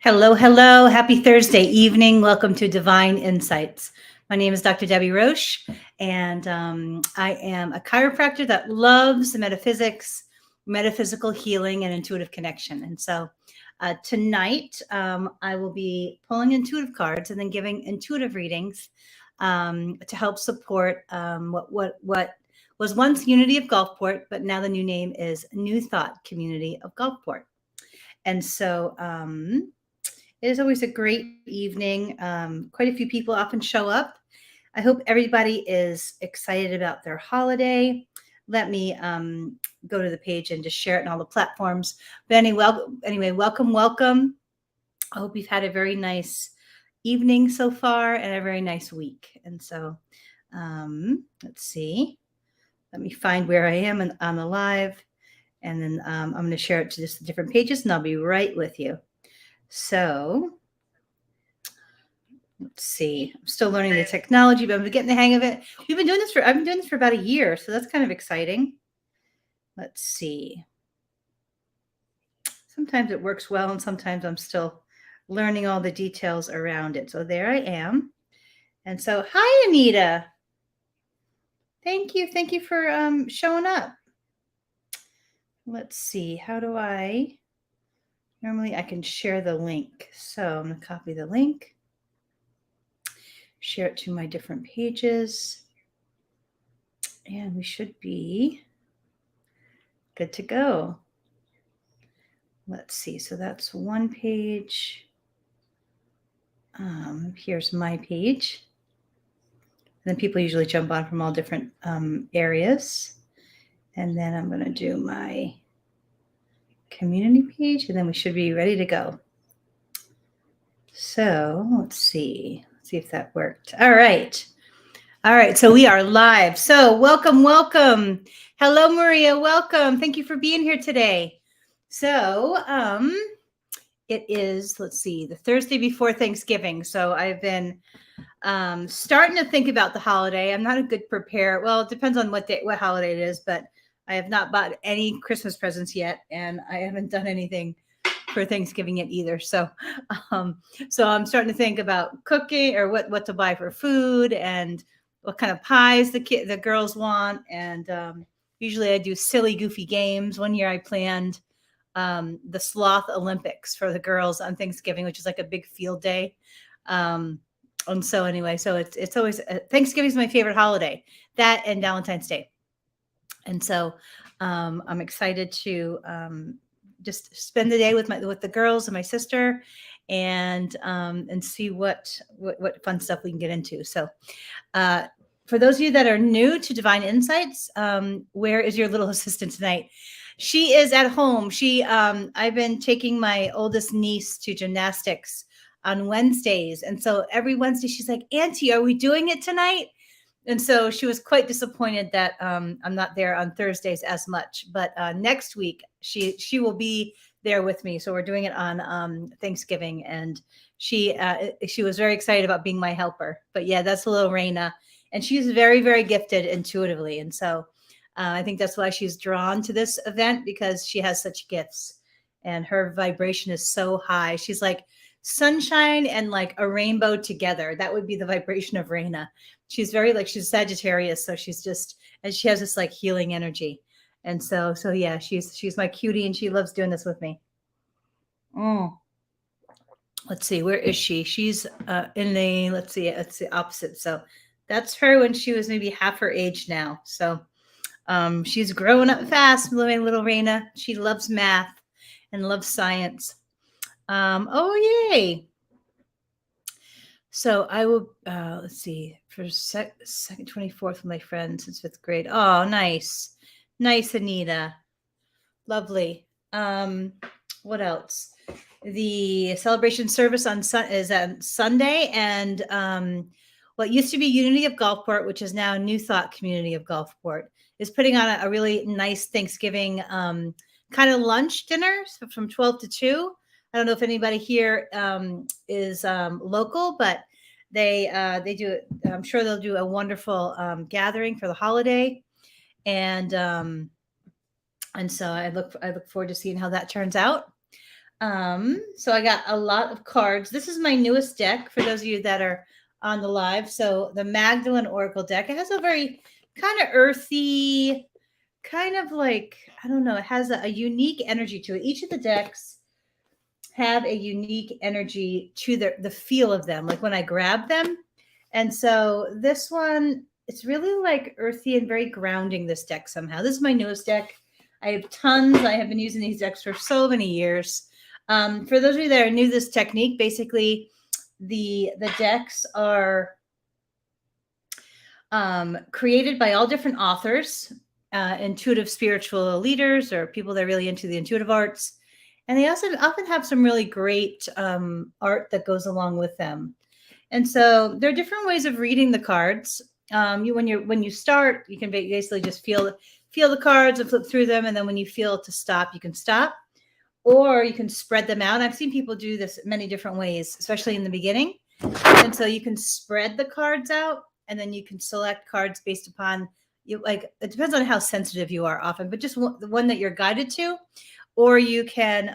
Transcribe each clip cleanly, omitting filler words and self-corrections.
Hello, hello. Happy Thursday evening. Welcome to Divine Insights. My name is Dr. Debbie Roche, and I am a chiropractor that loves metaphysics, metaphysical healing, and intuitive connection. And so tonight, I will be pulling intuitive cards and then giving intuitive readings to help support what was once Unity of Gulfport, but now the new name is New Thought Community of Gulfport. And so it is always a great evening. Quite a few people often show up. I hope everybody is excited about their holiday. Let me go to the page and just share it on all the platforms. But anyway, welcome. I hope you've had a very nice evening so far and a very nice week. And so let's see. Let me find where I am on the live. And then I'm going to share it to just the different pages, and I'll be right with you. So let's see. I'm still learning the technology, but I'm getting the hang of it. I've been doing this for about a year, so that's kind of exciting. Let's see. Sometimes it works well, and sometimes I'm still learning all the details around it. So there I am. And so, hi, Anita. Thank you for showing up. Let's see. How do I? Normally, I can share the link. So I'm going to copy the link. Share it to my different pages, and we should be good to go. Let's see. So that's one page. Here's my page. And then people usually jump on from all different areas. And then I'm going to do my community page, and then we should be ready to go. So let's see. See if that worked. All right. So we are live. So welcome. Hello, Maria. Welcome. Thank you for being here today. So it is, let's see, the Thursday before Thanksgiving. So I've been starting to think about the holiday. I'm not a good preparer. Well, it depends on what holiday it is, but I have not bought any Christmas presents yet, and I haven't done anything for Thanksgiving yet either. So I'm starting to think about cooking or what to buy for food and what kind of pies the girls want. And usually I do silly, goofy games. One year I planned the Sloth Olympics for the girls on Thanksgiving, which is like a big field day. And so anyway, so it's always Thanksgiving is my favorite holiday, that and Valentine's Day. And so I'm excited to just spend the day with the girls and my sister, and see what fun stuff we can get into. So for those of you that are new to Divine Insights, where is your little assistant tonight? She is at home. I've been taking my oldest niece to gymnastics on Wednesdays, and so every Wednesday she's like, "Auntie, are we doing it tonight?" And so she was quite disappointed that I'm not there on Thursdays as much. But next week she will be there with me. So we're doing it on Thanksgiving, and she was very excited about being my helper. But yeah, that's little Raina, and she's very, very gifted intuitively. And so I think that's why she's drawn to this event, because she has such gifts, and her vibration is so high. She's like sunshine and like a rainbow together. That would be the vibration of Raina. She's she's Sagittarius, so she's just, and she has this like healing energy. And so yeah, she's my cutie, and she loves doing this with me. Let's see, where is she? She's in the, let's see, it's the opposite. So that's her when she was maybe half her age now. So she's growing up fast, little Raina. She loves math and loves science. Oh, yay. So I will, let's see, for second 24th with my friend since 5th grade. Oh, nice. Nice, Anita. Lovely. What else? The celebration service is on Sunday, and what used to be Unity of Gulfport, which is now New Thought Community of Gulfport, is putting on a really nice Thanksgiving kind of lunch dinner from 12 to 2. I don't know if anybody here is local, but they do. I'm sure they'll do a wonderful gathering for the holiday, and so I look forward to seeing how that turns out. So I got a lot of cards. This is my newest deck for those of you that are on the live. So the Magdalene Oracle deck, it has a very kind of earthy, kind of like, I don't know, it has a unique energy to it. Each of the decks have a unique energy to the feel of them, like when I grab them. And so this one, it's really like earthy and very grounding, this deck somehow. This is my newest deck. I have tons. I have been using these decks for so many years. For those of you that are new to this technique, basically the decks are created by all different authors, intuitive spiritual leaders, or people that are really into the intuitive arts. And they also often have some really great art that goes along with them. And so there are different ways of reading the cards. When you start, you can basically just feel the cards and flip through them. And then when you feel to stop, you can stop. Or you can spread them out. I've seen people do this many different ways, especially in the beginning. And so you can spread the cards out, and then you can select cards based upon you. Like, it depends on how sensitive you are often, but just the one that you're guided to, or you can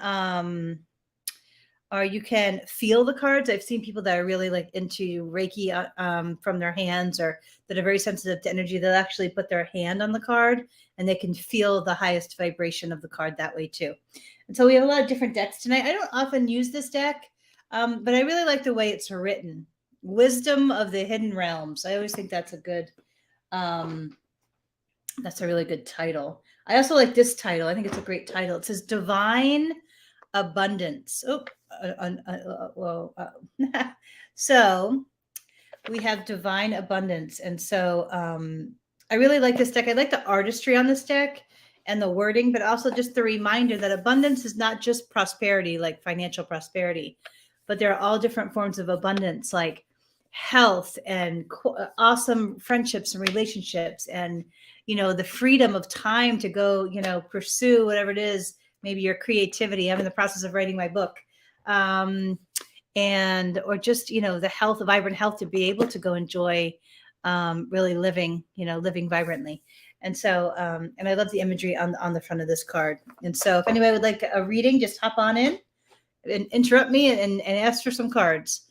feel the cards. I've seen people that are really like into Reiki from their hands, or that are very sensitive to energy. They'll actually put their hand on the card and they can feel the highest vibration of the card that way too. And so we have a lot of different decks tonight. I don't often use this deck, but I really like the way it's written. Wisdom of the Hidden Realms. I always think that's a really good title. I also like this title. I think it's a great title. It says Divine Abundance. So we have Divine Abundance. And so I really like this deck. I like the artistry on this deck and the wording, but also just the reminder that abundance is not just prosperity, like financial prosperity, but there are all different forms of abundance, like health and awesome friendships and relationships, and the freedom of time to go pursue whatever it is, maybe your creativity. I'm in the process of writing my book, or just the health, vibrant health, to be able to go enjoy really living vibrantly. And so and I love the imagery on the front of this card. And so if anybody would like a reading, just hop on in and interrupt me and ask for some cards.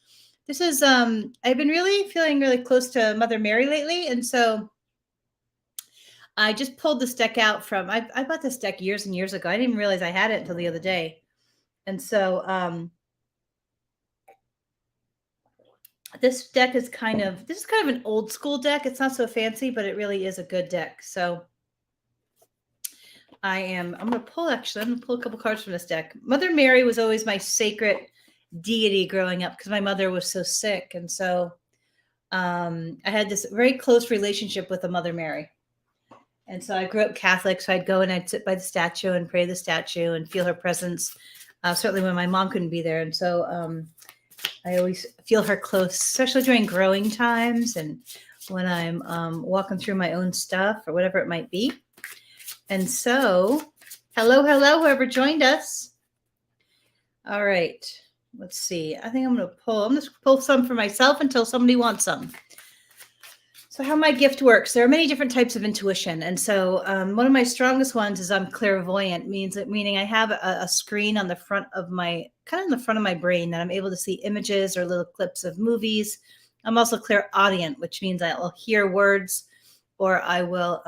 This is I've been really feeling really close to Mother Mary lately, and so I just pulled this deck out from I bought this deck years and years ago. I didn't even realize I had it until the other day. And so this deck is kind of an old school deck. It's not so fancy, but it really is a good deck. So I'm going to pull a couple cards from this deck. Mother Mary was always my sacred deity growing up because my mother was so sick. And so I had this very close relationship with the Mother Mary. And so I grew up Catholic, so I'd go and I'd sit by the statue and pray to the statue and feel her presence, certainly when my mom couldn't be there. And so I always feel her close, especially during growing times and when I'm walking through my own stuff or whatever it might be. And so, hello, whoever joined us. All right, let's see. I think I'm going to pull some for myself until somebody wants some. So how my gift works, there are many different types of intuition. And so one of my strongest ones is I'm clairvoyant, meaning I have a screen on the front of my brain that I'm able to see images or little clips of movies. I'm also clairaudient, which means I will hear words, or I will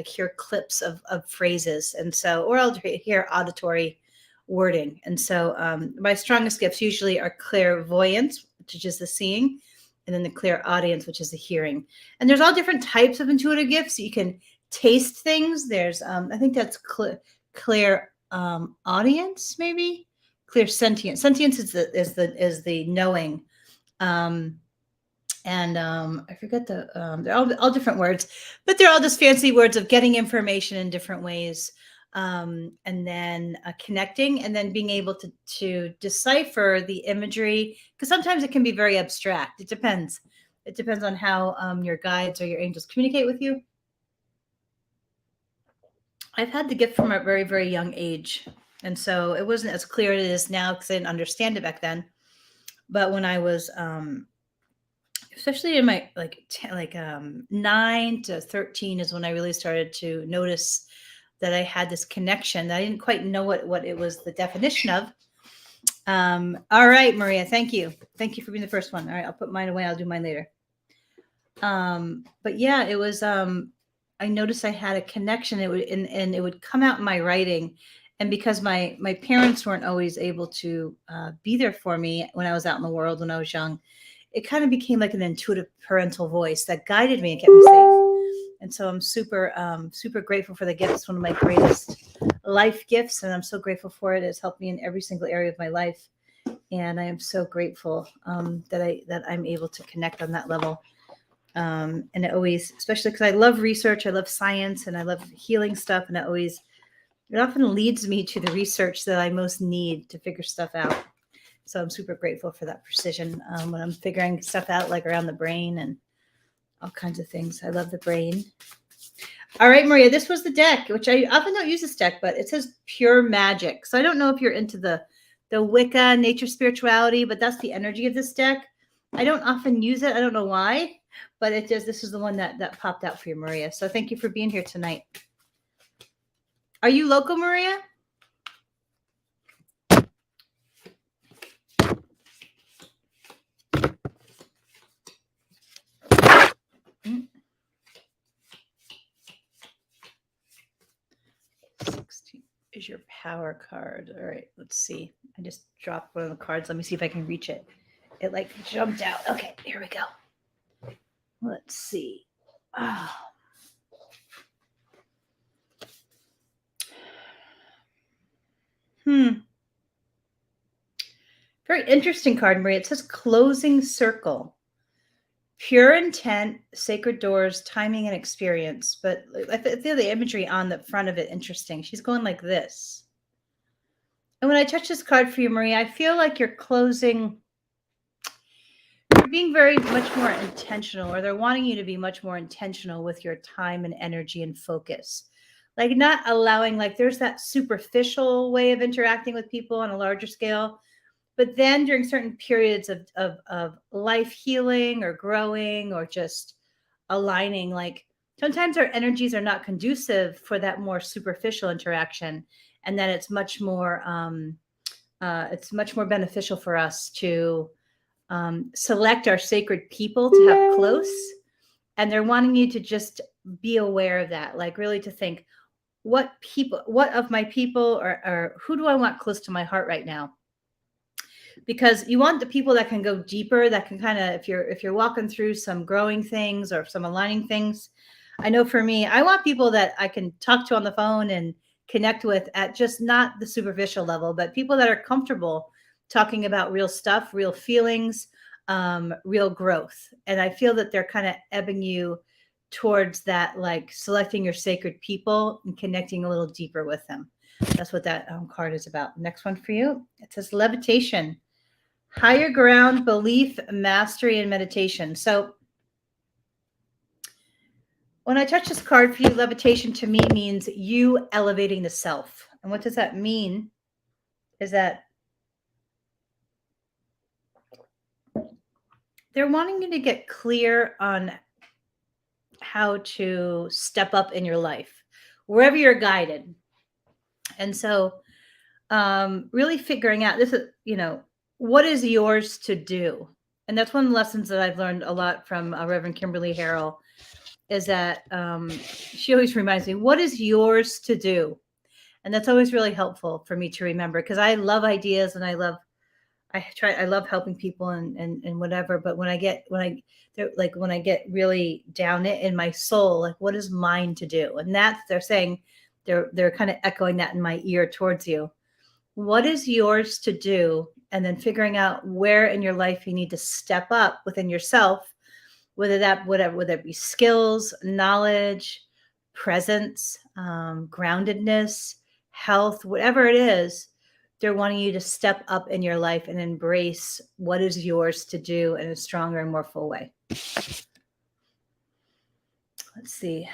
hear clips of phrases. And so, or I'll hear auditory wording. And so my strongest gifts usually are clairvoyance, which is the seeing, and then the clairaudience, which is the hearing. And there's all different types of intuitive gifts. You can taste things. There's, I think that's clairaudience, maybe clairsentience. Sentience is the knowing. I forget they're all different words, but they're all just fancy words of getting information in different ways. And then connecting, and then being able to decipher the imagery, because sometimes it can be very abstract. It depends on how your guides or your angels communicate with you. I've had the gift from a very, very young age, and so it wasn't as clear as it is now because I didn't understand it back then. But when I was especially in my 9 to 13 is when I really started to notice that I had this connection that I didn't quite know what it was, the definition of. All right, Maria. Thank you. Thank you for being the first one. All right, I'll put mine away. I'll do mine later. But yeah, it was. I noticed I had a connection. It would and it would come out in my writing, and because my parents weren't always able to be there for me when I was out in the world when I was young, it kind of became like an intuitive parental voice that guided me and kept me safe. And so I'm super grateful for the gift. It's one of my greatest life gifts, and I'm so grateful for it. It's helped me in every single area of my life, and I am so grateful that I'm able to connect on that level. And it always, especially because I love research, I love science, and I love healing stuff, and it often leads me to the research that I most need to figure stuff out. So I'm super grateful for that precision when I'm figuring stuff out, like around the brain and all kinds of things. I love the brain. All right, Maria, this was the deck, which I often don't use this deck, but it says Pure Magic. So I don't know if you're into the Wicca, nature spirituality, but that's the energy of this deck. I don't often use it. I don't know why, but this is the one that popped out for you, Maria. So thank you for being here tonight. Are you local, Maria? Is your power card. All right, let's see. I just dropped one of the cards. Let me see if I can reach it. It like jumped out. Okay, here we go. Let's see. Oh. Very interesting card, Maria. It says closing circle. Pure intent, sacred doors, timing, and experience. But I feel the imagery on the front of it interesting. She's going like this. And when I touch this card for you, Maria, I feel like you're being very much more intentional, or they're wanting you to be much more intentional with your time and energy and focus. Like not allowing, like there's that superficial way of interacting with people on a larger scale. But then during certain periods of life healing or growing or just aligning, like sometimes our energies are not conducive for that more superficial interaction. And then it's much more beneficial for us to select our sacred people to have close. And they're wanting you to just be aware of that, like really to think, what of my people or who do I want close to my heart right now? Because you want the people that can go deeper, that can kind of, if you're walking through some growing things or some aligning things. I know for me, I want people that I can talk to on the phone and connect with at just not the superficial level, but people that are comfortable talking about real stuff, real feelings, real growth. And I feel that they're kind of ebbing you towards that, like selecting your sacred people and connecting a little deeper with them. That's what that card is about. Next one for you. It says levitation. Higher ground, belief, mastery, and meditation. So when I touch this card for you, levitation to me means you elevating the self. And what does that mean? Is that they're wanting you to get clear on how to step up in your life, wherever you're guided. And so really figuring out this is, what is yours to do? And that's one of the lessons that I've learned a lot from Reverend Kimberly Harrell, is that she always reminds me, what is yours to do? And that's always really helpful for me to remember, because I love ideas and I love helping people and whatever. But when I get really down it in my soul, like what is mine to do? And that's, they're saying, they're kind of echoing that in my ear towards you. What is yours to do? And then figuring out where in your life you need to step up within yourself, whether that be skills, knowledge, presence, groundedness, health, whatever it is. They're wanting you to step up in your life and embrace what is yours to do in a stronger and more full way. Let's see.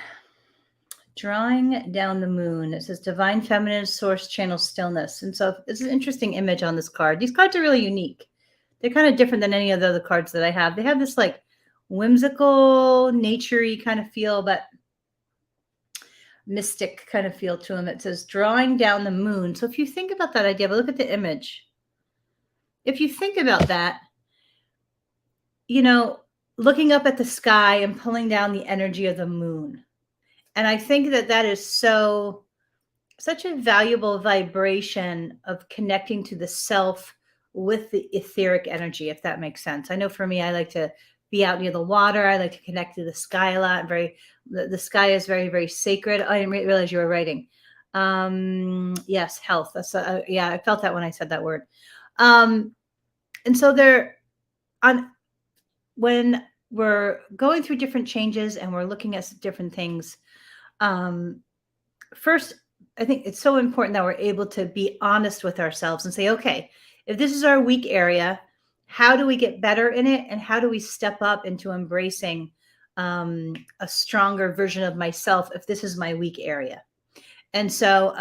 Drawing down the moon. It says divine feminine source channel stillness. And so it's an interesting image on this card. These cards are really unique. They're kind of different than any of the other cards that I have. They have this like whimsical, nature-y kind of feel, but mystic kind of feel to them. It says drawing down the moon. So if you think about that idea, but look at the image. if you think about that, you know, looking up at the sky and pulling down the energy of the moon. And I think that that is such a valuable vibration of connecting to the self with the etheric energy, if that makes sense. I know for me, I like to be out near the water. I like to connect to the sky a lot. The sky is very, very sacred. I didn't realize you were writing. Yes, health. That's yeah, I felt that when I said that word. And so when we're going through different changes and we're looking at different things, first, I think it's so important that we're able to be honest with ourselves and say, okay, if this is our weak area, how do we get better in it? And how do we step up into embracing a stronger version of myself if this is my weak area? And so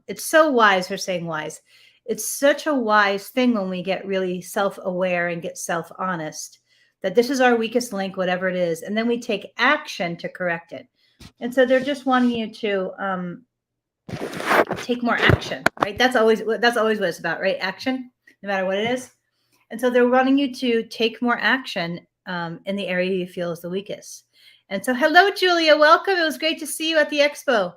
it's so wise. We're saying wise. It's such a wise thing when we get really self-aware and get self-honest that this is our weakest link, whatever it is. And then we take action to correct it. And so they're just wanting you to take more action, right? That's always what it's about, right? Action, no matter what it is. And so they're wanting you to take more action in the area you feel is the weakest. And so, hello, Julia, welcome. It was great to see you at the expo.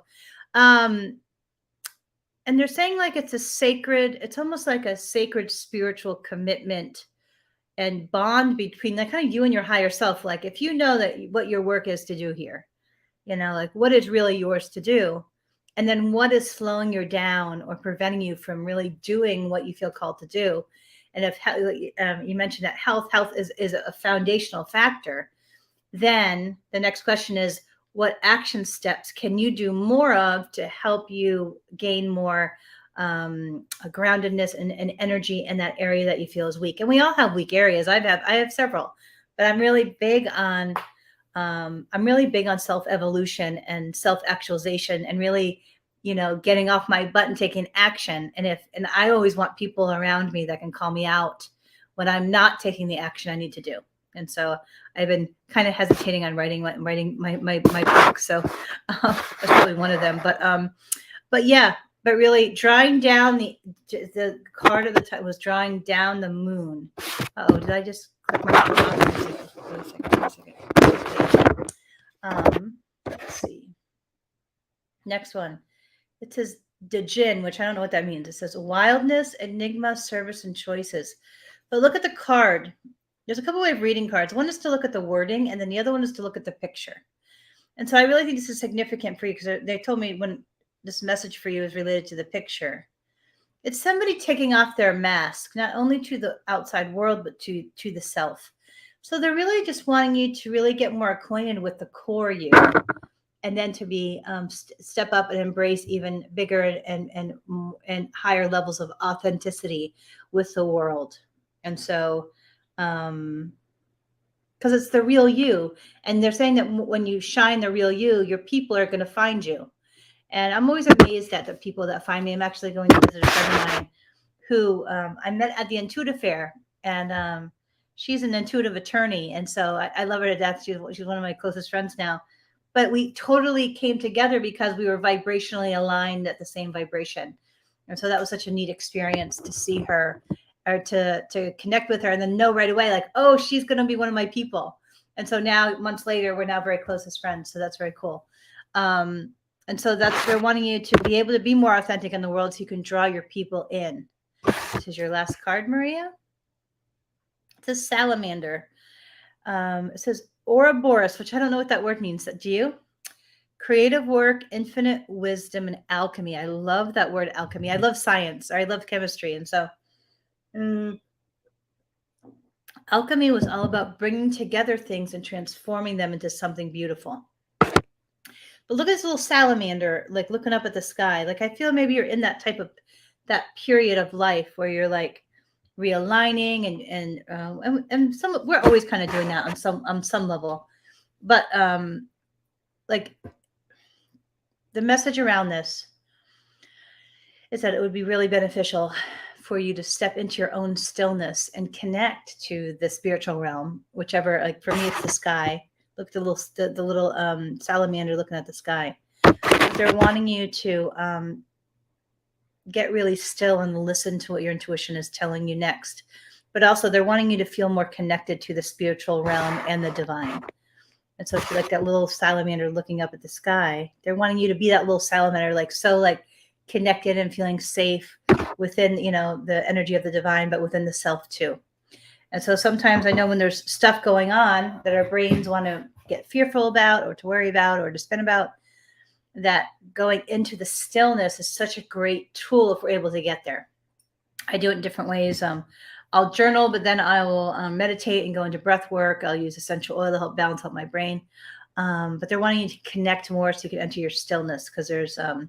And they're saying like it's almost like a sacred spiritual commitment and bond between that kind of you and your higher self. Like if you know that what your work is to do here, like what is really yours to do, and then what is slowing you down or preventing you from really doing what you feel called to do. And if you mentioned that health is a foundational factor, then the next question is, what action steps can you do more of to help you gain more groundedness and energy in that area that you feel is weak? And we all have weak areas. I have several, but I'm really big on self-evolution and self-actualization and really, getting off my butt and taking action. And I always want people around me that can call me out when I'm not taking the action I need to do. And so I've been kind of hesitating on writing my book. So that's probably one of them. But yeah, but really drawing down the card of the time was drawing down the moon. Oh, did I just click my Wait a second. Let's see. Next one. It says Dejin, which I don't know what that means. It says wildness, enigma, service, and choices. But look at the card. There's a couple way of reading cards. One is to look at the wording, and then the other one is to look at the picture. And so I really think this is significant for you because they told me when this message for you is related to the picture. It's somebody taking off their mask, not only to the outside world, but to the self. So they're really just wanting you to really get more acquainted with the core you, and then to be step up and embrace even bigger and higher levels of authenticity with the world. And so, because it's the real you, and they're saying that when you shine the real you, your people are going to find you. And I'm always amazed at the people that find me. I'm actually going to visit a friend of mine who I met at the Intuitive Fair, and she's an intuitive attorney, and so I love her to death. She's one of my closest friends now. But we totally came together because we were vibrationally aligned at the same vibration. And so that was such a neat experience to see her, or to connect with her and then know right away, like, oh, she's going to be one of my people. And so now, months later, we're now very close as friends. So that's very cool. And so they're wanting you to be able to be more authentic in the world so you can draw your people in. This is your last card, Maria. It says salamander. It says Ouroboros, which I don't know what that word means. Do you? Creative work, infinite wisdom, and alchemy. I love that word, alchemy. I love science, or I love chemistry. And so alchemy was all about bringing together things and transforming them into something beautiful. But look at this little salamander, like looking up at the sky. Like, I feel maybe you're in that period of life where you're like realigning and some, we're always kind of doing that on some level. But like the message around this is that it would be really beneficial for you to step into your own stillness and connect to the spiritual realm, whichever, like for me, it's the sky. Look at the little salamander looking at the sky. They're wanting you to get really still and listen to what your intuition is telling you next. But also they're wanting you to feel more connected to the spiritual realm and the divine. And so if you're like that little salamander looking up at the sky, they're wanting you to be that little salamander, like so like connected and feeling safe within, you know, the energy of the divine, but within the self too. And so sometimes I know when there's stuff going on that our brains want to get fearful about or to worry about or to spin about, that going into the stillness is such a great tool if we're able to get there. I do it in different ways. I'll journal, but then I will meditate and go into breath work. I'll use essential oil to help balance out my brain. But they're wanting you to connect more so you can enter your stillness because there's oh,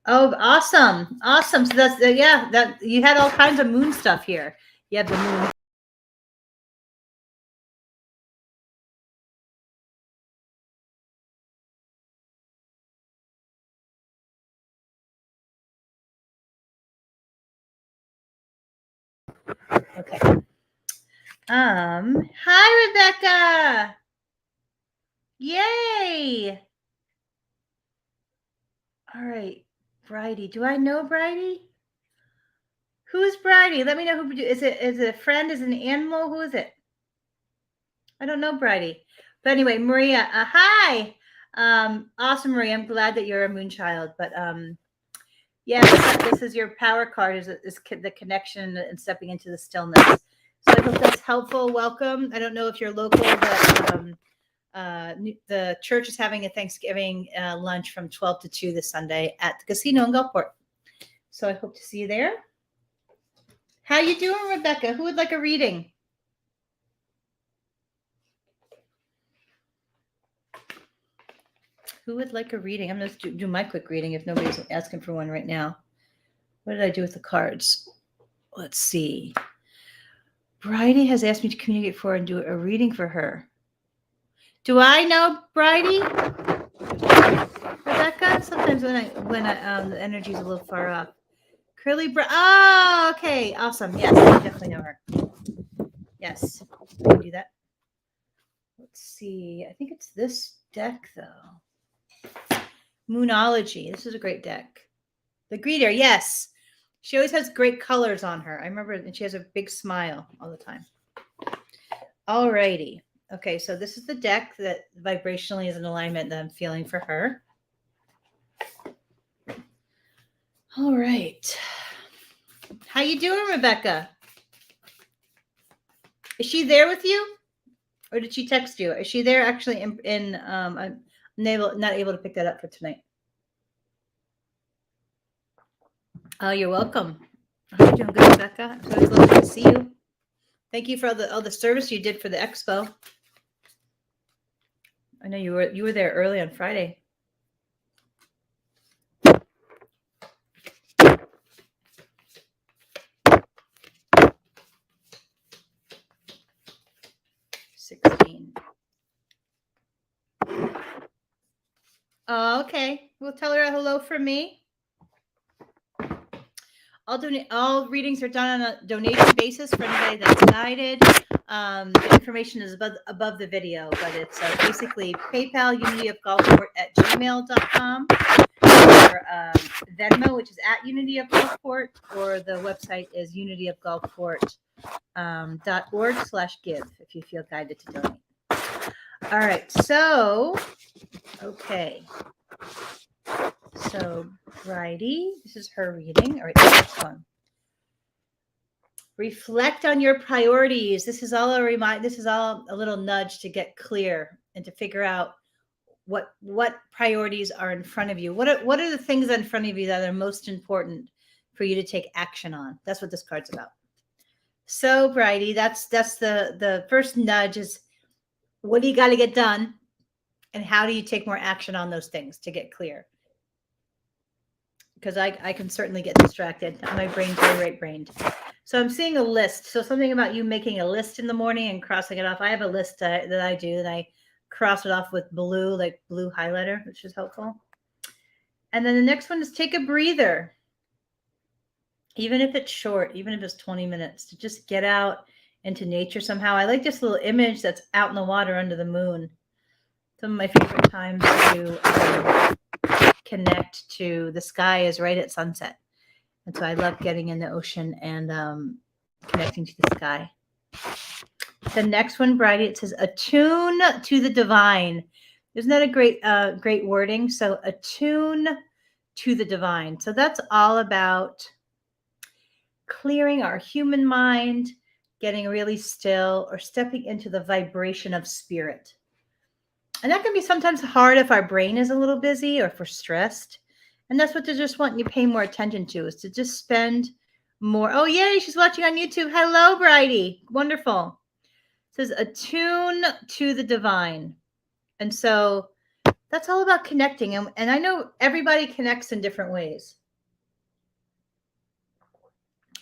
awesome. So that's yeah, that you had all kinds of moon stuff here. You have the moon. Okay. Hi, Rebecca. Yay. All right. Bridie. Do I know Bridie? Who's Bridie? Let me know who is it. Is it a friend? Is it an animal? Who is it? I don't know Bridie. But anyway, Maria, hi. Awesome, Maria. I'm glad that you're a moon child. But yeah, this is your power card, is the connection and stepping into the stillness. So I hope that's helpful. Welcome. I don't know if you're local, but the church is having a Thanksgiving lunch from 12 to 2 this Sunday at the casino in Gulfport. So I hope to see you there. How you doing, Rebecca? Who would like a reading? Who would like a reading? I'm going to do my quick reading if nobody's asking for one right now. What did I do with the cards? Let's see. Bridie has asked me to communicate for her and do a reading for her. Do I know Bridie? Rebecca? Sometimes when I the energy's a little far off. Curly oh, okay. Awesome. Yes, I definitely know her. Yes. I can do that. Let's see. I think it's this deck though. Moonology. This is a great deck. The Greeter, yes. She always has great colors on her. I remember, and she has a big smile all the time. All righty. Okay, so this is the deck that vibrationally is in alignment that I'm feeling for her. All right. How you doing, Rebecca? Is she there with you? Or did she text you? Is she there actually I'm not able to pick that up for tonight. Oh, you're welcome. I hope you're doing good, Rebecca. It's always lovely to see you. Thank you for all the service you did for the expo. I know you were there early on Friday. Oh, okay. We'll tell her a hello from me. All readings are done on a donation basis for anybody that's guided. The information is above the video, but it's basically PayPal, unityofgulfport@gmail.com, or Venmo, which is @unityofgulfport, or the website is unityofgulfport.org/give if you feel guided to donate. All right, so okay. So Bridie, this is her reading. All right, the next one. Reflect on your priorities. This is all a little nudge to get clear and to figure out what priorities are in front of you. What are the things in front of you that are most important for you to take action on? That's what this card's about. So Bridie, that's the first nudge is, what do you got to get done? And how do you take more action on those things to get clear? Because I can certainly get distracted. My brain's very right-brained. So I'm seeing a list. So something about you making a list in the morning and crossing it off. I have a list that I do, and I cross it off with blue, like blue highlighter, which is helpful. And then the next one is take a breather. Even if it's short, even if it's 20 minutes, to just get out into nature somehow. I like this little image that's out in the water under the moon. Some of my favorite times to connect to the sky is right at sunset. And so I love getting in the ocean and connecting to the sky. The next one, Bridie, it says attune to the divine. Isn't that a great wording? So attune to the divine. So that's all about clearing our human mind, getting really still, or stepping into the vibration of spirit. And that can be sometimes hard if our brain is a little busy or if we're stressed. And that's what they're just wanting you to pay more attention to, is to just spend more. Oh, yay, she's watching on YouTube. Hello, Bridie. Wonderful. It says attune to the divine. And so that's all about connecting. And I know everybody connects in different ways.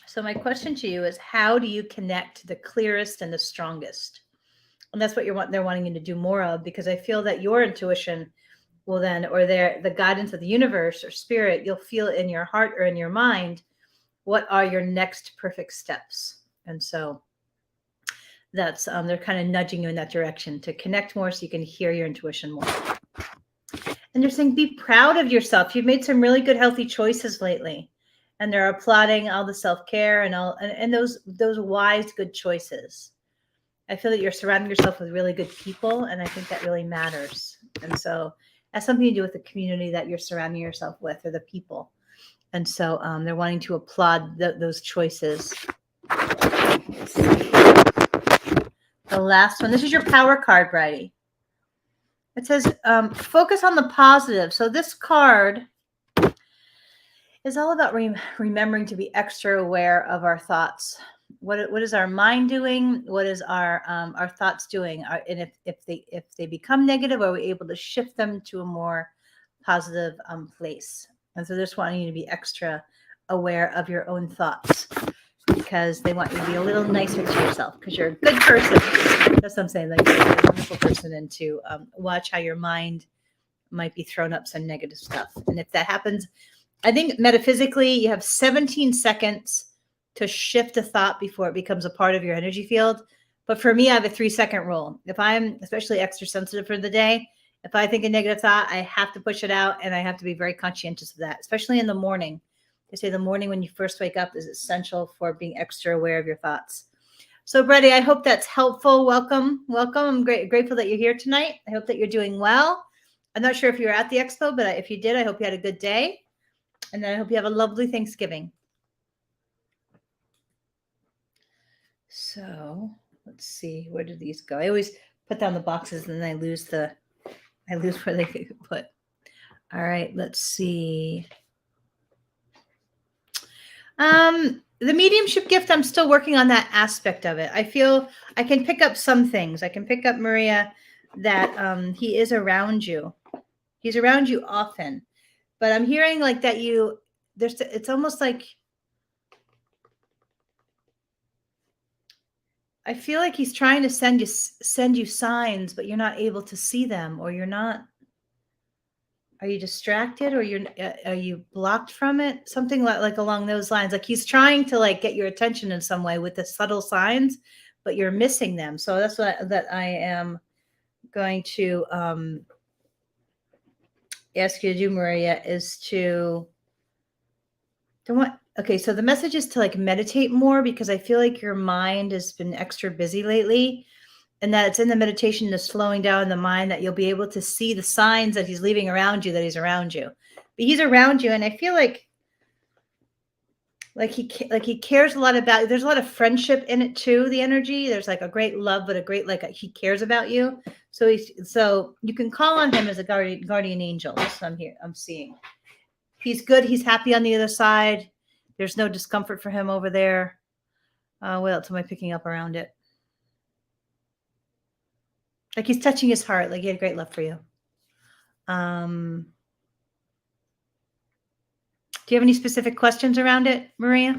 So my question to you is, how do you connect the clearest and the strongest? And that's what they're wanting you to do more of, because I feel that your intuition will then, or the guidance of the universe or spirit, you'll feel in your heart or in your mind, what are your next perfect steps? And so that's, they're kind of nudging you in that direction to connect more so you can hear your intuition more. And they're saying, be proud of yourself. You've made some really good, healthy choices lately. And they're applauding all the self-care and those wise, good choices. I feel that you're surrounding yourself with really good people, and I think that really matters. And so that's something to do with the community that you're surrounding yourself with, or the people. And so they're wanting to applaud those choices. Let's see. The last one. This is your power card, Bridie. It says, focus on the positive. So this card is all about remembering to be extra aware of our thoughts. What is our mind doing? What is our thoughts doing? And if they become negative, are we able to shift them to a more positive place? And so they're just wanting you to be extra aware of your own thoughts, because they want you to be a little nicer to yourself, because you're a good person. That's what I'm saying. Like, you're a wonderful person, and to watch how your mind might be thrown up some negative stuff. And if that happens, I think metaphysically, you have 17 seconds to shift a thought before it becomes a part of your energy field. But for me, I have a 3-second rule. If I'm especially extra sensitive for the day, if I think a negative thought, I have to push it out, and I have to be very conscientious of that, especially in the morning. They say the morning when you first wake up is essential for being extra aware of your thoughts. So, Bridie, I hope that's helpful. Welcome. I'm grateful that you're here tonight. I hope that you're doing well. I'm not sure if you were at the expo, but if you did, I hope you had a good day. And then I hope you have a lovely Thanksgiving. So let's see, where did these go? I always put down the boxes and then I lose where they get put. All right, let's see. The mediumship gift, I'm still working on that aspect of it. I feel I can pick up some things. I can pick up, Maria, that he is around you. He's around you often. But I'm hearing like that it's almost like, I feel like he's trying to send you signs, but you're not able to see them, or are you distracted, or are you blocked from it? Something like along those lines. Like he's trying to like get your attention in some way with the subtle signs, but you're missing them. So that's that I am going to ask you to do, Maria, is to okay, so the message is to like meditate more, because I feel like your mind has been extra busy lately, and that it's in the meditation to slowing down the mind that you'll be able to see the signs that he's leaving around you, that he's around you. But he's around you, and I feel like he cares a lot about you. There's a lot of friendship in it too, the energy. There's like a great love, but a great he cares about you. So you can call on him as a guardian angel. That's what I'm seeing. He's good. He's happy on the other side. There's no discomfort for him over there. What else am I picking up around it? Like he's touching his heart. Like he had great love for you. Do you have any specific questions around it, Maria?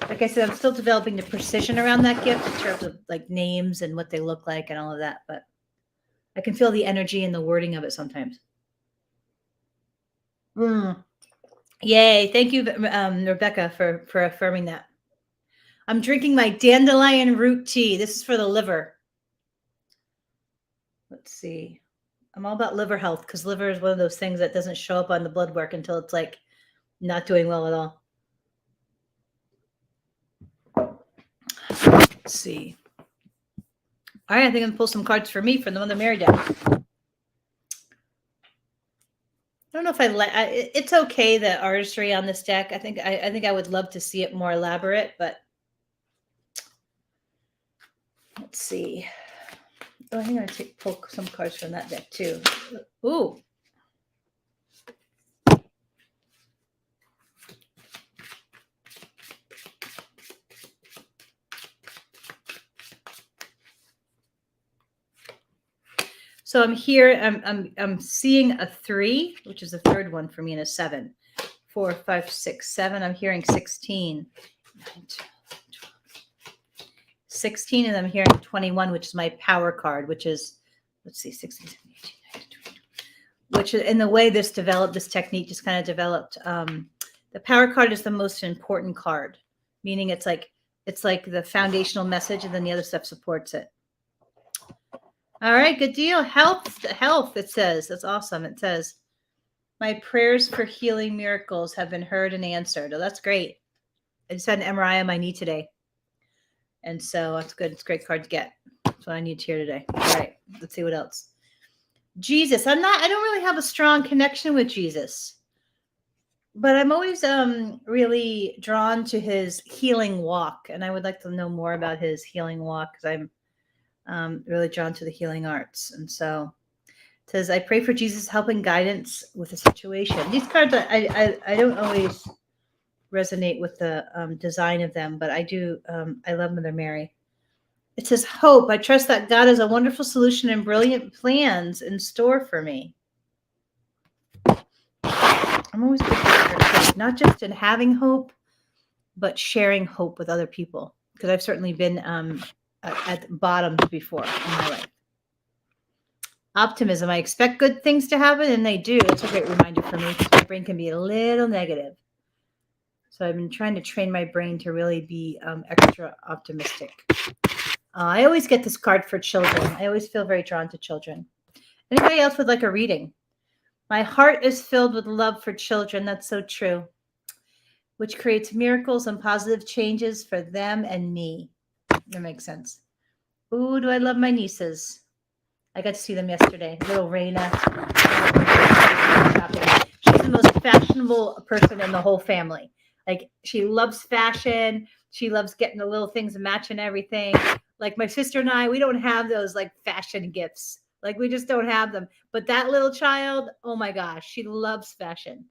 Like I said, I'm still developing the precision around that gift in terms of like names and what they look like and all of that. But I can feel the energy and the wording of it sometimes. Yay. Thank you, Rebecca, for affirming that. I'm drinking my dandelion root tea. This is for the liver. Let's see. I'm all about liver health because liver is one of those things that doesn't show up on the blood work until it's like not doing well at all. Let's see. All right, I think I'm gonna pull some cards for me from the Mother Mary deck. I don't know if I like. It's okay the artistry on this deck. I think I would love to see it more elaborate, but let's see. Oh, I think I'm gonna pull some cards from that deck too. Ooh. So I'm here. I'm seeing a 3, which is the third one for me, and a 7. 4, 5, 6, 7. I'm hearing 16. 16, and I'm hearing 21, which is my power card, which is, let's see, 16, 17, 18, 19, 20, which in the way this developed, this technique just kind of developed. The power card is the most important card, meaning it's like the foundational message, and then the other stuff supports it. All right, good deal. Health, it says. That's awesome. It says, my prayers for healing miracles have been heard and answered. Oh, that's great. I just had an MRI on my knee today. And so that's good. It's a great card to get. That's what I need to hear today. All right, let's see what else. Jesus. I don't really have a strong connection with Jesus, but I'm always really drawn to his healing walk. And I would like to know more about his healing walk because I'm really drawn to the healing arts. And so it says, I pray for Jesus' help and guidance with the situation. These cards, I don't always resonate with the design of them, but I do. I love Mother Mary. It says, hope. I trust that God has a wonderful solution and brilliant plans in store for me. I'm always good, not just in having hope, but sharing hope with other people, because I've certainly been at the bottom before in my life. Optimism. I expect good things to happen, and they do. That's a great reminder for me because my brain can be a little negative. So I've been trying to train my brain to really be extra optimistic. I always get this card for children. I always feel very drawn to children. Anybody else would like a reading? My heart is filled with love for children. That's so true. Which creates miracles and positive changes for them and me. That makes sense. Ooh, do I love my nieces? I got to see them yesterday. Little Raina. She's the most fashionable person in the whole family. Like, she loves fashion. She loves getting the little things matching everything. Like, my sister and I, we don't have those like fashion gifts. Like, we just don't have them. But that little child, oh my gosh, she loves fashion.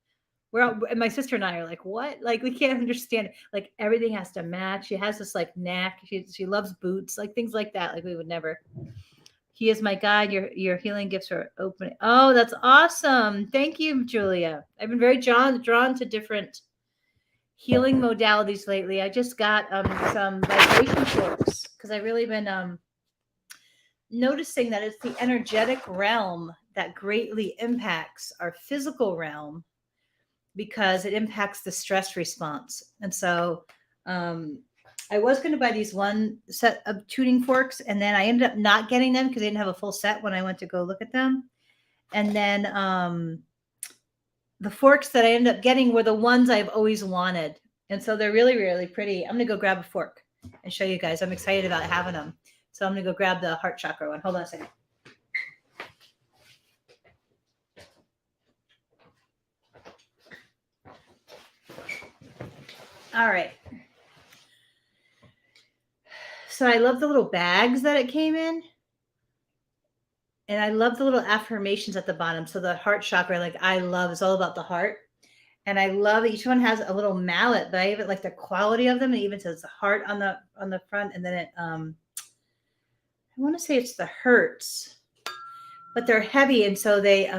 And my sister and I are like, what? Like, we can't understand it. Like, everything has to match. She has this like knack. She loves boots, like things like that. Like, we would never. He is my guide. Your healing gifts are opening. Oh, that's awesome. Thank you, Julia. I've been very drawn to different healing modalities lately. I just got some vibration forks because I've really been noticing that it's the energetic realm that greatly impacts our physical realm because it impacts the stress response. And so I was going to buy these one set of tuning forks, and then I ended up not getting them because they didn't have a full set when I went to go look at them. And then the forks that I ended up getting were the ones I've always wanted. And so they're really, really pretty. I'm going to go grab a fork and show you guys. I'm excited about having them. So I'm going to go grab the heart chakra one. Hold on a second. All right. So I love the little bags that it came in. And I love the little affirmations at the bottom. So the heart chakra, like, I love, it's all about the heart. And I love each one has a little mallet, but I even like the quality of them. It even says the heart on the front, and then it I want to say it's the hertz, but they're heavy, and so they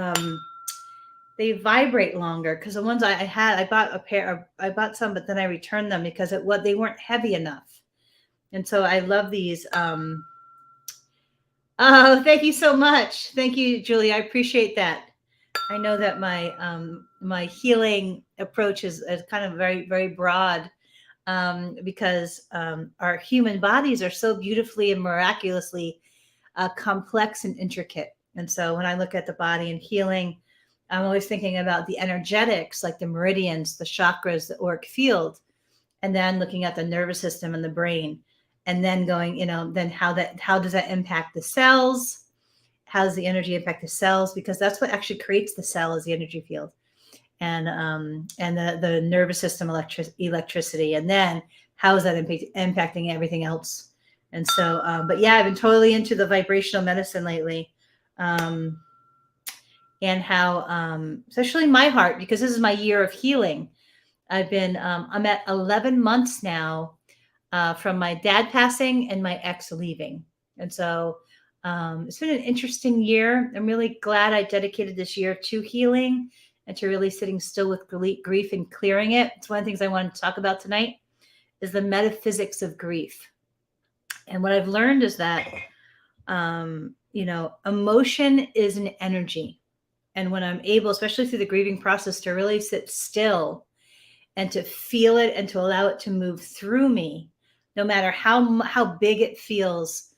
vibrate longer. Because the ones I bought a pair, I bought some, but then I returned them because they weren't heavy enough. And so I love these. Oh, thank you so much. Thank you, Julie. I appreciate that. I know that my healing approach is kind of very, very broad because our human bodies are so beautifully and miraculously complex and intricate. And so when I look at the body and healing, I'm always thinking about the energetics, like the meridians, the chakras, the auric field, and then looking at the nervous system and the brain, and then going, then how does that impact the cells? How does the energy impact the cells? Because that's what actually creates the cell, is the energy field, and the nervous system electricity, and then how is that impacting everything else? And so, but yeah, I've been totally into the vibrational medicine lately. And how, especially my heart, because this is my year of healing. I'm at 11 months now from my dad passing and my ex leaving. And so it's been an interesting year. I'm really glad I dedicated this year to healing and to really sitting still with grief and clearing it. It's one of the things I wanted to talk about tonight, is the metaphysics of grief. And what I've learned is that, emotion is an energy. And when I'm able, especially through the grieving process, to really sit still and to feel it and to allow it to move through me, no matter how big it feels,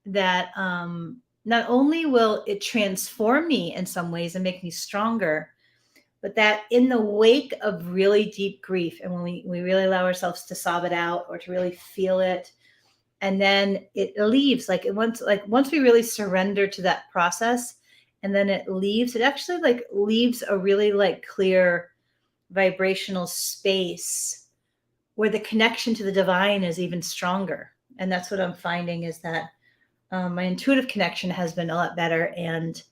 that not only will it transform me in some ways and make me stronger, but that in the wake of really deep grief, and when we really allow ourselves to sob it out or to really feel it, and then it leaves, once we really surrender to that process, and then it leaves, it actually leaves a really clear vibrational space where the connection to the divine is even stronger. And that's what I'm finding, is that my intuitive connection has been a lot better, and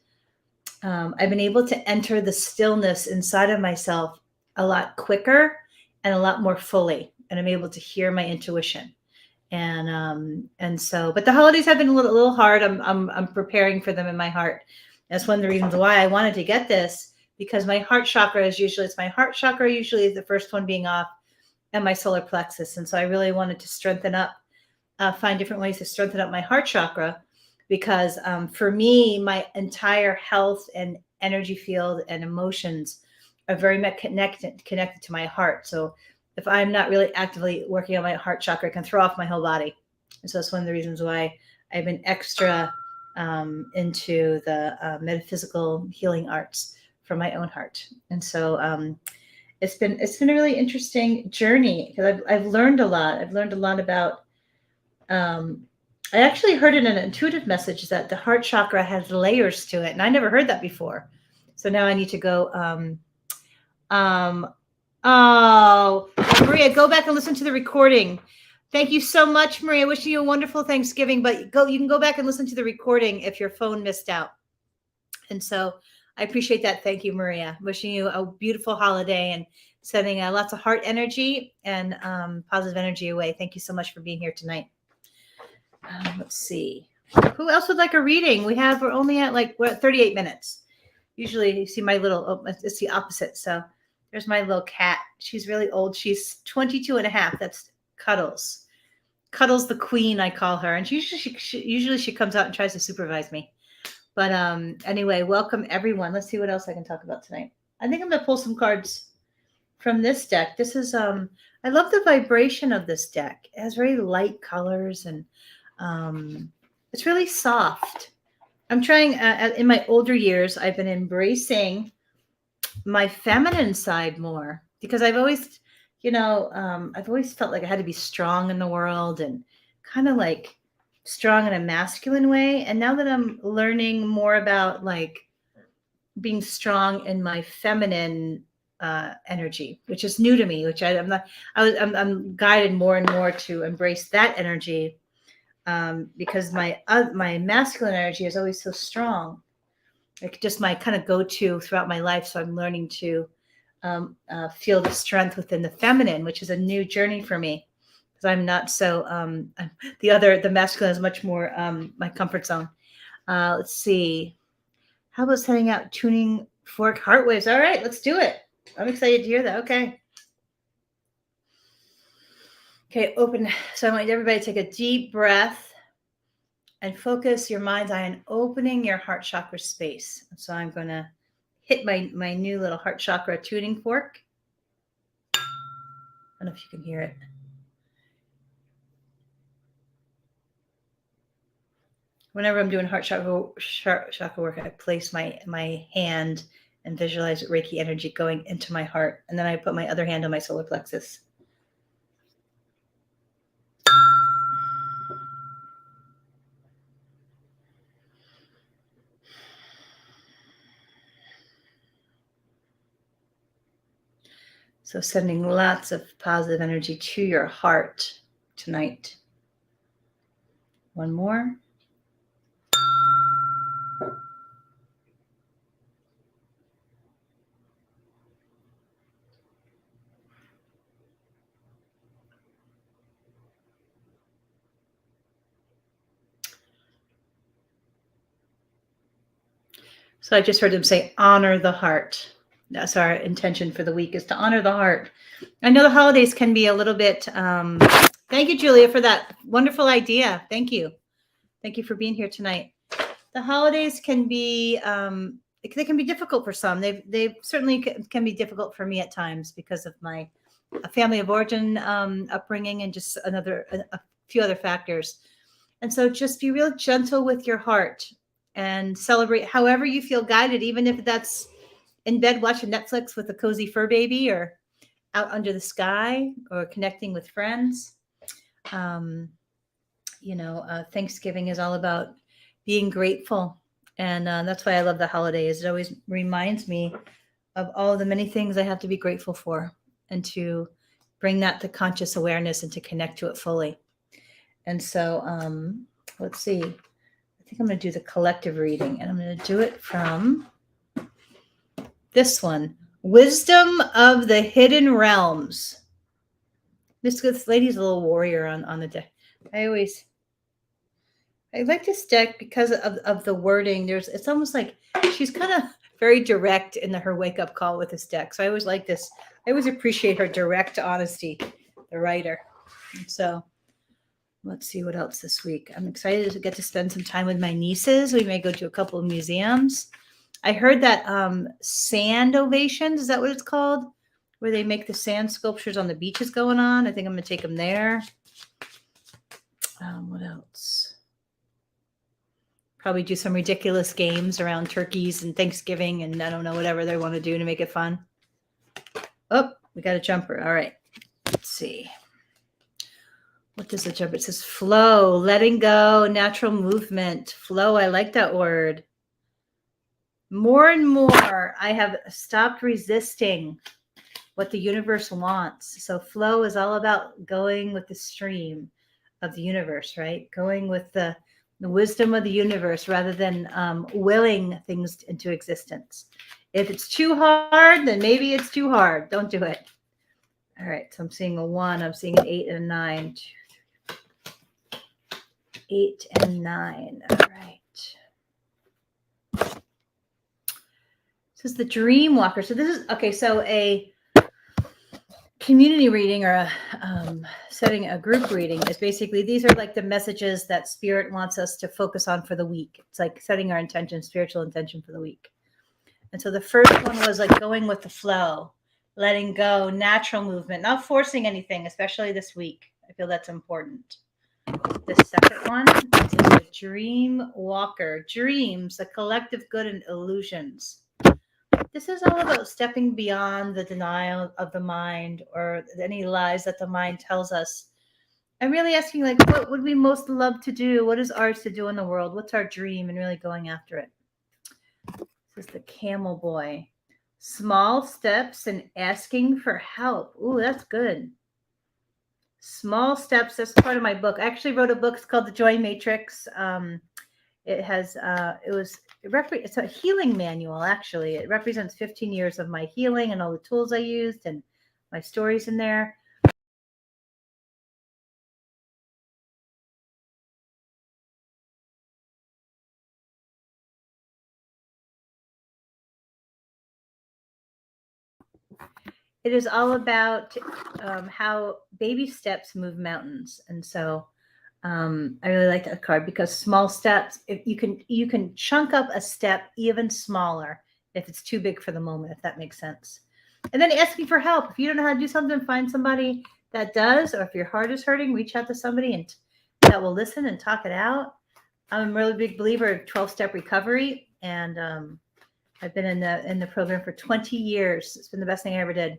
I've been able to enter the stillness inside of myself a lot quicker and a lot more fully, and I'm able to hear my intuition. And so, but the holidays have been a little hard. I'm preparing for them in my heart. That's one of the reasons why I wanted to get this, because my heart chakra is usually the first one being off, and my solar plexus. And so I really wanted to strengthen up, find different ways to strengthen up my heart chakra, because for me, my entire health and energy field and emotions are very much connected to my heart. So if I'm not really actively working on my heart chakra, it can throw off my whole body. And so that's one of the reasons why I've been extra into the metaphysical healing arts for my own heart. And so it's been a really interesting journey, because I've learned a lot. I've learned a lot about, I actually heard in an intuitive message that the heart chakra has layers to it, and I never heard that before. So now I need to go, oh, Maria, go back and listen to the recording. Thank you so much, Maria. Wishing you a wonderful Thanksgiving, but you can go back and listen to the recording if your phone missed out. And so I appreciate that. Thank you, Maria. Wishing you a beautiful holiday and sending lots of heart energy and positive energy away. Thank you so much for being here tonight. Let's see. Who else would like a reading? We're only at we're at 38 minutes. Usually you see my little, it's the opposite. So there's my little cat. She's really old. She's 22 and a half. That's Cuddles. Cuddles the queen, I call her. And usually she comes out and tries to supervise me. But anyway, welcome everyone. Let's see what else I can talk about tonight. I think I'm going to pull some cards from this deck. This is, I love the vibration of this deck. It has very light colors, and it's really soft. I'm trying, in my older years, I've been embracing my feminine side more, because I've always, I've always felt like I had to be strong in the world, and kind of strong in a masculine way. And now that I'm learning more about being strong in my feminine energy, which is new to me, which I'm guided more and more to embrace that energy, because my masculine energy is always so strong, just my kind of go-to throughout my life. So I'm learning to feel the strength within the feminine, which is a new journey for me, because I'm not so the masculine is much more my comfort zone. Let's see. How about setting out tuning fork heart waves? All right, let's do it. I'm excited to hear that. Okay, open. So I want everybody to take a deep breath and focus your mind's eye on opening your heart chakra space. So I'm going to hit my new little heart chakra tuning fork. I don't know if you can hear it. Whenever I'm doing heart chakra work, I place my hand and visualize Reiki energy going into my heart. And then I put my other hand on my solar plexus. So sending lots of positive energy to your heart tonight. One more. So I just heard them say, honor the heart. That's our intention for the week, is to honor the heart. I know the holidays can be a little bit, thank you, Julia, for that wonderful idea. Thank you. Thank you for being here tonight. The holidays can be, they can be difficult for some. They certainly can be difficult for me at times because of my family of origin upbringing and just a few other factors. And so just be real gentle with your heart and celebrate however you feel guided, even if that's in bed watching Netflix with a cozy fur baby, or out under the sky, or connecting with friends. Thanksgiving is all about being grateful. And that's why I love the holidays. It always reminds me of all the many things I have to be grateful for, and to bring that to conscious awareness and to connect to it fully. And so let's see. I think I'm going to do the collective reading, and I'm going to do it from this one, Wisdom of the Hidden Realms. This lady's a little warrior on the deck. I like this deck because of the wording. It's almost like she's kind of very direct in her wake up call with this deck. So I always like this. I always appreciate her direct honesty, the writer. And so let's see what else this week. I'm excited to get to spend some time with my nieces. We may go to a couple of museums. I heard that sand ovations, is that what it's called? Where they make the sand sculptures on the beach is going on. I think I'm going to take them there. What else? Probably do some ridiculous games around turkeys and Thanksgiving, and I don't know, whatever they want to do to make it fun. Oh, we got a jumper. All right. Let's see. What does the jumper? It says flow, letting go, natural movement. Flow, I like that word. More and more, I have stopped resisting what the universe wants. So flow is all about going with the stream of the universe, right? Going with the wisdom of the universe rather than willing things into existence. If it's too hard, then maybe it's too hard. Don't do it. All right. So I'm seeing a 1. I'm seeing an 8 and a 9. 8 and 9. All right. This is the Dream Walker. So this is, okay, so a community reading, or a setting a group reading, is basically, these are like the messages that Spirit wants us to focus on for the week. It's like setting our intention, spiritual intention for the week. And so the first one was like going with the flow, letting go, natural movement, not forcing anything, especially this week. I feel that's important. The second one is the Dream Walker. Dreams, the collective good and illusions. This is all about stepping beyond the denial of the mind, or any lies that the mind tells us. I'm really asking, like, what would we most love to do? What is ours to do in the world? What's our dream? And really going after it. This is the Camel Boy. Small steps and asking for help. Ooh, that's good. Small steps. That's part of my book. I actually wrote a book. It's called The Joy Matrix. It's a healing manual, actually. It represents 15 years of my healing and all the tools I used and my stories in there. It is all about how baby steps move mountains. And so I really like that card, because small steps, if you can chunk up a step even smaller if it's too big for the moment, if that makes sense. And then asking for help. If you don't know how to do something, find somebody that does, or if your heart is hurting, reach out to somebody and that will listen and talk it out. I'm a really big believer of 12-step recovery, and I've been in the program for 20 years. It's been the best thing I ever did.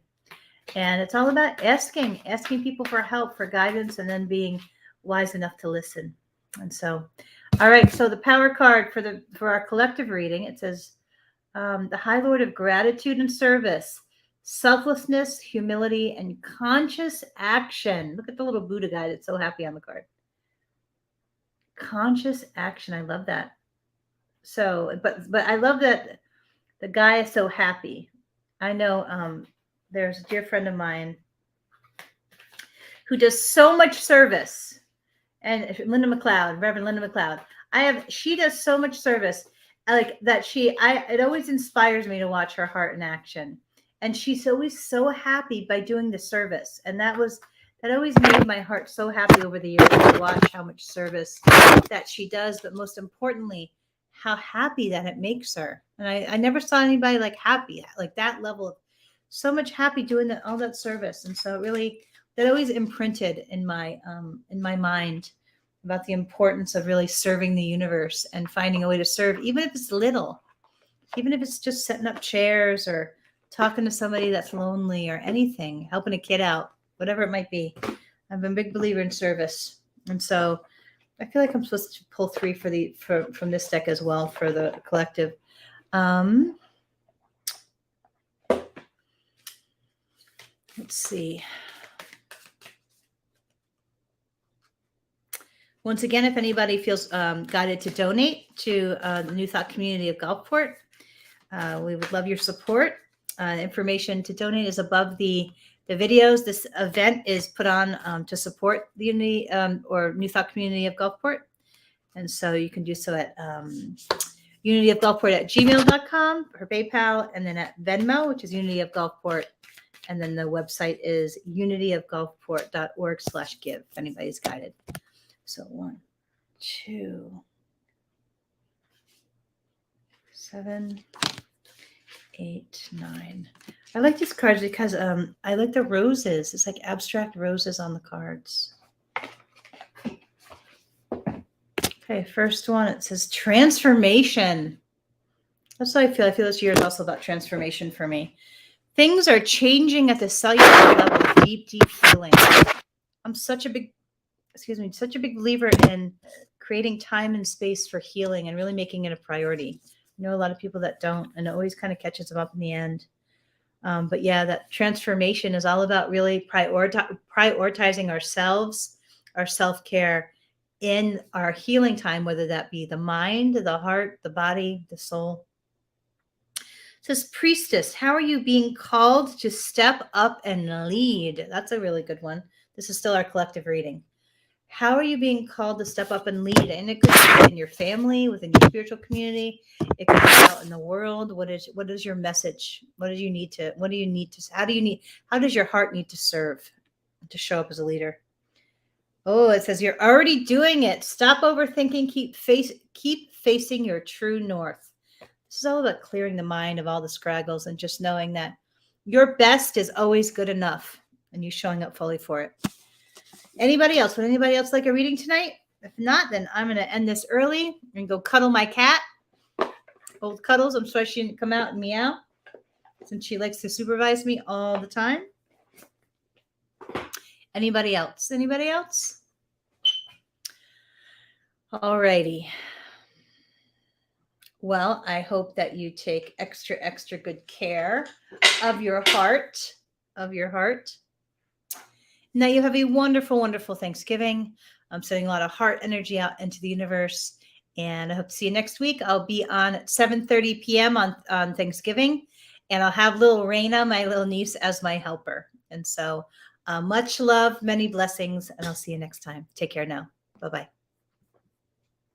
And it's all about asking people for help, for guidance, and then being wise enough to listen. And so, all right. So the power card for our collective reading, it says, the High Lord of gratitude and service, selflessness, humility, and conscious action. Look at the little Buddha guy that's so happy on the card. Conscious action. I love that. So, but I love that the guy is so happy. I know there's a dear friend of mine who does so much service, and Reverend Linda McLeod. She does so much service, like that. It always inspires me to watch her heart in action, and she's always so happy by doing the service, and that always made my heart so happy over the years to watch how much service that she does, but most importantly, how happy that it makes her. And I never saw anybody like happy, like that level of so much happy doing all that service. And so that always imprinted in my mind about the importance of really serving the universe and finding a way to serve, even if it's little, even if it's just setting up chairs or talking to somebody that's lonely or anything, helping a kid out, whatever it might be. I'm a big believer in service. And so I feel like I'm supposed to pull 3 from this deck as well for the collective. Let's see. Once again, if anybody feels guided to donate to the New Thought community of Gulfport, we would love your support. Information to donate is above the videos. This event is put on to support the Unity or New Thought community of Gulfport. And so you can do so at unityofgulfport@gmail.com for PayPal, and then at Venmo, which is Unity of Gulfport. And then the website is unityofgulfport.org/give if anybody's guided. So 1, 2, 7, 8, 9. I like these cards because I like the roses. It's like abstract roses on the cards. Okay, first one, it says transformation. That's what I feel. I feel this year is also about transformation for me. Things are changing at the cellular level, deep healing. I'm such a big believer in creating time and space for healing and really making it a priority. I know a lot of people that don't, and it always kind of catches them up in the end. But yeah, that transformation is all about really prioritizing ourselves, our self-care in our healing time, whether that be the mind, the heart, the body, the soul. It says, priestess, how are you being called to step up and lead? That's a really good one. This is still our collective reading. How are you being called to step up and lead? And it could be in your family, within your spiritual community. It could be out in the world. What is your message? How does your heart need to serve to show up as a leader? Oh, it says you're already doing it. Stop overthinking. Keep facing your true north. This is all about clearing the mind of all the scraggles and just knowing that your best is always good enough and you showing up fully for it. Anybody else? Would anybody else like a reading tonight? If not, then I'm going to end this early and go cuddle my cat. Old Cuddles. I'm sorry she didn't come out and meow since she likes to supervise me all the time. Anybody else? All righty. Well, I hope that you take extra good care of your heart, Now you have a wonderful, wonderful Thanksgiving. I'm sending a lot of heart energy out into the universe, and I hope to see you next week. I'll be on at 7:30 p.m. on Thanksgiving, and I'll have little Raina, my little niece, as my helper. And so much love, many blessings, and I'll see you next time. Take care now. Bye-bye.